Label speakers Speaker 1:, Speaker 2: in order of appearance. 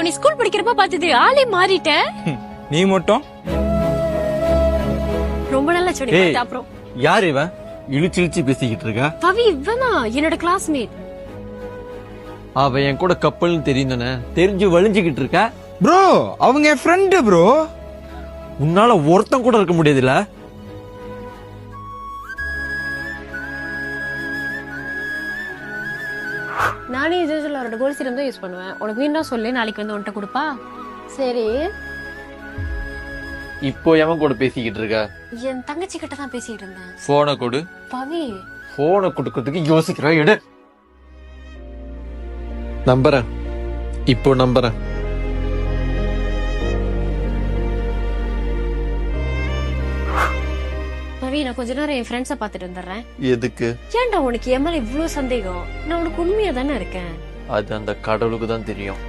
Speaker 1: நீ ஸ்கூல் படிக்கிறப்ப பார்த்தது ஆளே மாறிட்ட.
Speaker 2: நீ மட்டும்
Speaker 1: ரொம்ப நல்லா சொன்னீங்க. அப்புறம்
Speaker 3: யார் இவன் இழுச்சு இழுச்சு பேசிக்கிட்டு இருக்கா?
Speaker 1: பவி இவனா என்னோட கிளாஸ்மேட்.
Speaker 3: அவ என் கூட கப்பல்னு தெரியுதானே, தெரிஞ்சு வலிஞ்சுக்கிட்டு இருக்கா.
Speaker 2: ப்ரோ அவங்க என் ஃப்ரெண்டு ப்ரோ.
Speaker 3: உன்னால ஒருத்தன் கூட இருக்க முடியாதுல.
Speaker 1: நானே யூசுவலா அவரோட கோல்ட் சீரம் தான் யூஸ் பண்ணுவேன். உனக்கு வேணா சொல்லு, நாளைக்கு வந்து உன்கிட்ட கொடுப்பா. சரி.
Speaker 3: இப்போ எவன் கூட பேசிக்கிட்டு இருக்கா?
Speaker 1: என் தங்கச்சி கிட்ட தான் பேசிட்டு இருந்தேன்.
Speaker 3: போனை கொடு.
Speaker 1: பவி
Speaker 3: போனை கொடுக்கறதுக்கு யோசிக்கிறா. எடு. நம்புறேன், இப்போ நம்புறேன்.
Speaker 1: பவி நான் கொஞ்ச நேரம் என் ஃப்ரெண்ட்ஸை பார்த்துட்டு வந்துடுறேன்.
Speaker 3: எதுக்கு?
Speaker 1: ஏன்டா உனக்கு என் மேல இவ்வளவு சந்தேகம்? நான் உனக்கு உண்மையா தானே இருக்கேன்.
Speaker 3: அது அந்த கடவுளுக்கு தான் தெரியும்.